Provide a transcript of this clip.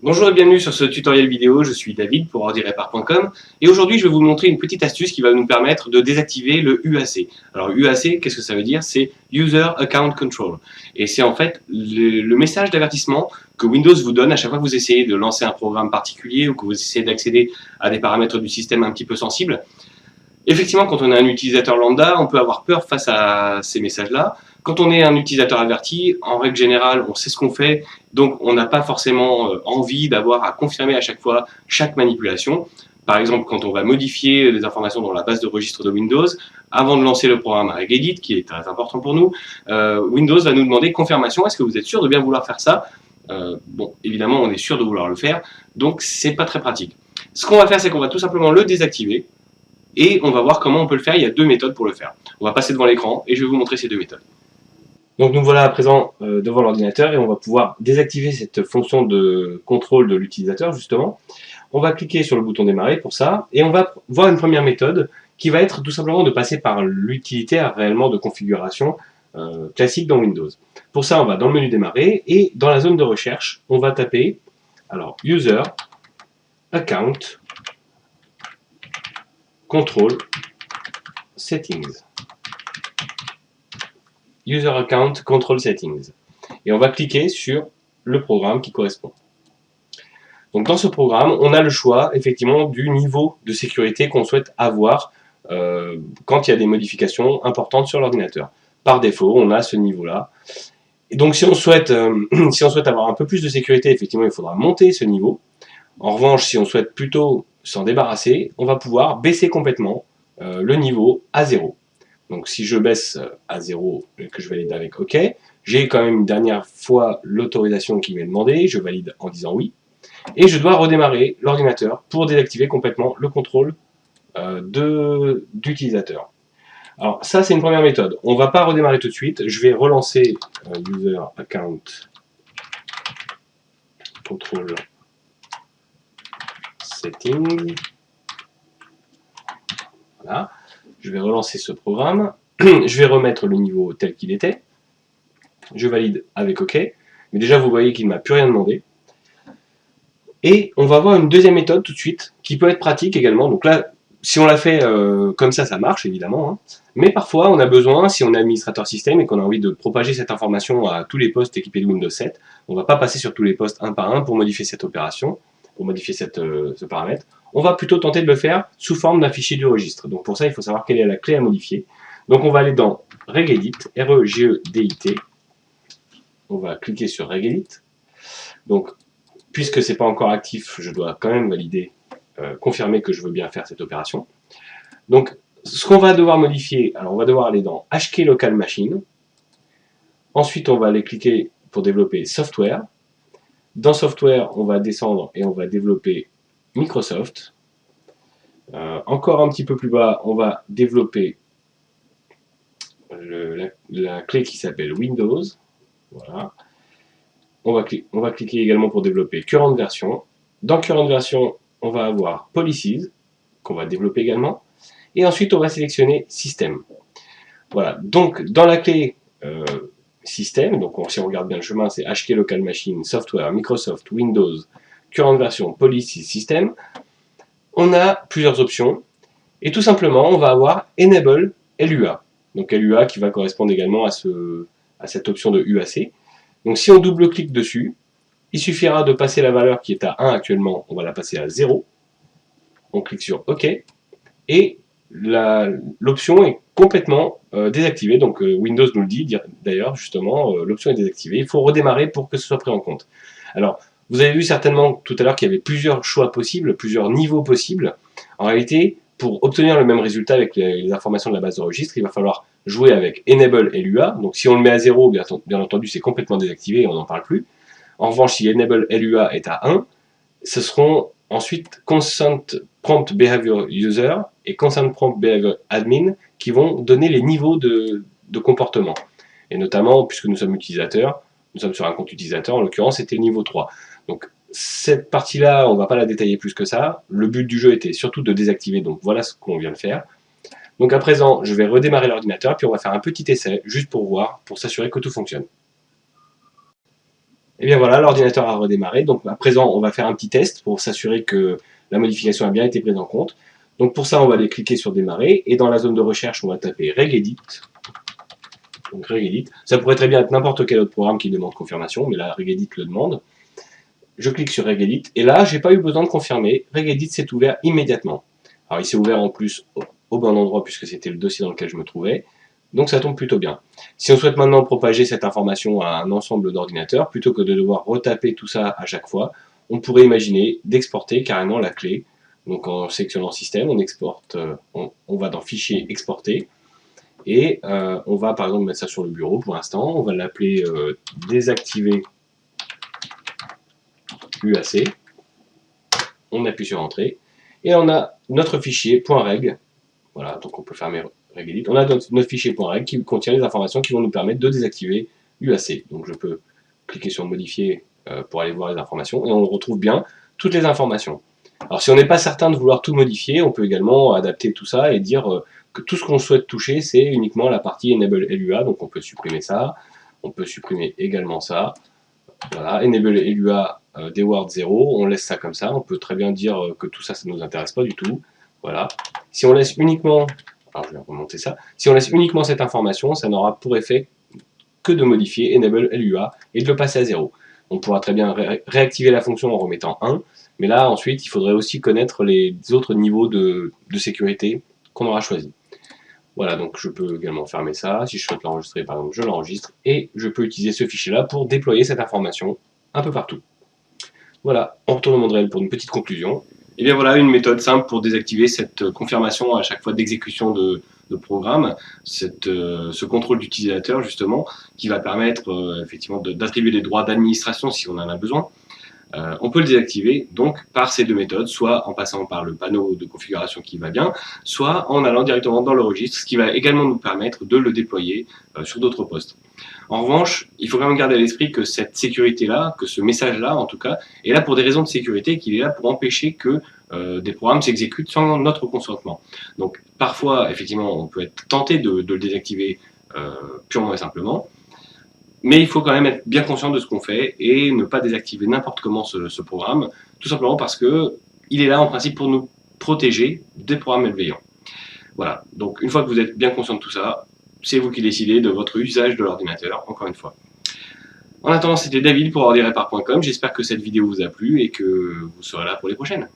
Bonjour et bienvenue sur ce tutoriel vidéo, je suis David pour ordirepar.com et aujourd'hui je vais vous montrer une petite astuce qui va nous permettre de désactiver le UAC. Alors UAC, qu'est-ce que ça veut dire? C'est User Account Control et c'est en fait le message d'avertissement que Windows vous donne à chaque fois que vous essayez de lancer un programme particulier ou que vous essayez d'accéder à des paramètres du système un petit peu sensibles. Effectivement, quand on est un utilisateur lambda, on peut avoir peur face à ces messages-là. Quand on est un utilisateur averti, en règle générale, on sait ce qu'on fait, donc on n'a pas forcément envie d'avoir à confirmer à chaque fois chaque manipulation. Par exemple, quand on va modifier les informations dans la base de registre de Windows, avant de lancer le programme Regedit, qui est très important pour nous, Windows va nous demander confirmation, est-ce que vous êtes sûr de bien vouloir faire ça? Bon, évidemment, on est sûr de vouloir le faire, donc c'est pas très pratique. Ce qu'on va faire, c'est qu'on va tout simplement le désactiver, et on va voir comment on peut le faire. Il y a deux méthodes pour le faire. On va passer devant l'écran et je vais vous montrer ces deux méthodes. Donc nous voilà à présent devant l'ordinateur et on va pouvoir désactiver cette fonction de contrôle de l'utilisateur justement. On va cliquer sur le bouton démarrer pour ça et on va voir une première méthode qui va être tout simplement de passer par l'utilitaire réellement de configuration classique dans Windows. Pour ça on va dans le menu démarrer et dans la zone de recherche on va taper alors User Account Control Settings. User Account Control Settings. Et on va cliquer sur le programme qui correspond. Donc dans ce programme, on a le choix effectivement du niveau de sécurité qu'on souhaite avoir quand il y a des modifications importantes sur l'ordinateur. Par défaut, on a ce niveau-là. Et donc si on souhaite avoir un peu plus de sécurité, effectivement, il faudra monter ce niveau. En revanche, si on souhaite plutôt s'en débarrasser, on va pouvoir baisser complètement le niveau à 0. Donc si je baisse à 0 et que je valide avec OK, j'ai quand même une dernière fois l'autorisation qui m'est demandée, je valide en disant oui, et je dois redémarrer l'ordinateur pour désactiver complètement le contrôle d'utilisateur. Alors ça c'est une première méthode, on ne va pas redémarrer tout de suite, je vais relancer User Account Control Settings. Voilà. Je vais relancer ce programme. Je vais remettre le niveau tel qu'il était. Je valide avec OK. Mais déjà, vous voyez qu'il ne m'a plus rien demandé. Et on va voir une deuxième méthode tout de suite, qui peut être pratique également. Donc là, si on la fait comme ça marche évidemment. Hein. Mais parfois, on a besoin, si on est administrateur système et qu'on a envie de propager cette information à tous les postes équipés de Windows 7, on ne va pas passer sur tous les postes un par un pour modifier cette opération, pour modifier ce paramètre. On va plutôt tenter de le faire sous forme d'un fichier du registre. Donc pour ça, il faut savoir quelle est la clé à modifier. Donc on va aller dans Regedit, R-E-G-E-D-I-T. On va cliquer sur Regedit. Donc, puisque ce n'est pas encore actif, je dois quand même valider, confirmer que je veux bien faire cette opération. Donc, ce qu'on va devoir modifier, alors on va devoir aller dans HK Local Machine. Ensuite, on va aller cliquer pour développer Software. Dans Software, on va descendre et on va développer Microsoft. Encore un petit peu plus bas, on va développer la clé qui s'appelle Windows. Voilà. On va cliquer également pour développer Current Version. Dans Current Version, on va avoir Policies, qu'on va développer également. Et ensuite, on va sélectionner System. Voilà. Donc, dans la clé System, donc si on regarde bien le chemin, c'est HK Local Machine, Software, Microsoft, Windows, Current Version, Policies, System. On a plusieurs options. Et tout simplement, on va avoir Enable LUA. Donc LUA qui va correspondre également à cette option de UAC. Donc si on double-clique dessus, il suffira de passer la valeur qui est à 1 actuellement, on va la passer à 0. On clique sur OK. Et l'option est complètement désactivée. Donc Windows nous le dit d'ailleurs, justement, l'option est désactivée. Il faut redémarrer pour que ce soit pris en compte. Alors, vous avez vu certainement tout à l'heure qu'il y avait plusieurs choix possibles, plusieurs niveaux possibles. En réalité, pour obtenir le même résultat avec les informations de la base de registre, il va falloir jouer avec Enable LUA. Donc si on le met à 0, bien entendu, c'est complètement désactivé et on n'en parle plus. En revanche, si Enable LUA est à 1, ce seront ensuite Consent Prompt Behavior User et Consent Prompt Behavior Admin qui vont donner les niveaux de comportement. Et notamment, puisque nous sommes utilisateurs, nous sommes sur un compte utilisateur, en l'occurrence, c'était le niveau 3. Donc cette partie-là, on ne va pas la détailler plus que ça. Le but du jeu était surtout de désactiver, donc voilà ce qu'on vient de faire. Donc à présent, je vais redémarrer l'ordinateur, puis on va faire un petit essai, juste pour voir, pour s'assurer que tout fonctionne. Et bien voilà, l'ordinateur a redémarré. Donc à présent, on va faire un petit test pour s'assurer que la modification a bien été prise en compte. Donc pour ça, on va aller cliquer sur démarrer et dans la zone de recherche, on va taper regedit. Donc regedit. Ça pourrait très bien être n'importe quel autre programme qui demande confirmation, mais là regedit le demande. Je clique sur regedit et là, j'ai pas eu besoin de confirmer. Regedit s'est ouvert immédiatement. Alors il s'est ouvert en plus au bon endroit puisque c'était le dossier dans lequel je me trouvais. Donc ça tombe plutôt bien. Si on souhaite maintenant propager cette information à un ensemble d'ordinateurs, plutôt que de devoir retaper tout ça à chaque fois, on pourrait imaginer d'exporter carrément la clé. Donc en sélectionnant système, on exporte, on va dans fichier exporter, et on va par exemple mettre ça sur le bureau pour l'instant, on va l'appeler désactiver UAC, on appuie sur entrée, et on a notre fichier .reg, voilà, donc on peut fermer regedit, on a notre fichier .reg qui contient les informations qui vont nous permettre de désactiver UAC. Donc je peux cliquer sur modifier pour aller voir les informations, et on retrouve bien toutes les informations. Alors si on n'est pas certain de vouloir tout modifier, on peut également adapter tout ça et dire que tout ce qu'on souhaite toucher, c'est uniquement la partie Enable LUA, donc on peut supprimer ça, on peut supprimer également ça. Voilà, Enable LUA Deward 0, on laisse ça comme ça, on peut très bien dire que tout ça, ça ne nous intéresse pas du tout. Voilà. Si on laisse uniquement, alors je vais remonter ça, si on laisse uniquement cette information, ça n'aura pour effet que de modifier Enable LUA et de le passer à 0. On pourra très bien réactiver la fonction en remettant 1, mais là ensuite il faudrait aussi connaître les autres niveaux de sécurité qu'on aura choisi. Voilà, donc je peux également fermer ça. Si je souhaite l'enregistrer, par exemple, je l'enregistre et je peux utiliser ce fichier-là pour déployer cette information un peu partout. Voilà, on retourne au monde réel pour une petite conclusion. Et bien voilà, une méthode simple pour désactiver cette confirmation à chaque fois d'exécution de programme, ce contrôle d'utilisateur justement, qui va permettre effectivement d'attribuer des droits d'administration si on en a besoin. On peut le désactiver donc par ces deux méthodes, soit en passant par le panneau de configuration qui va bien, soit en allant directement dans le registre, ce qui va également nous permettre de le déployer sur d'autres postes. En revanche, il faut quand même garder à l'esprit que cette sécurité-là, que ce message-là en tout cas, est là pour des raisons de sécurité, qu'il est là pour empêcher que des programmes s'exécutent sans notre consentement. Donc parfois, effectivement, on peut être tenté de le désactiver purement et simplement, mais il faut quand même être bien conscient de ce qu'on fait et ne pas désactiver n'importe comment ce programme, tout simplement parce que il est là en principe pour nous protéger des programmes malveillants. Voilà, donc une fois que vous êtes bien conscient de tout ça, c'est vous qui décidez de votre usage de l'ordinateur, encore une fois. En attendant, c'était David pour ordirepar.com, j'espère que cette vidéo vous a plu et que vous serez là pour les prochaines.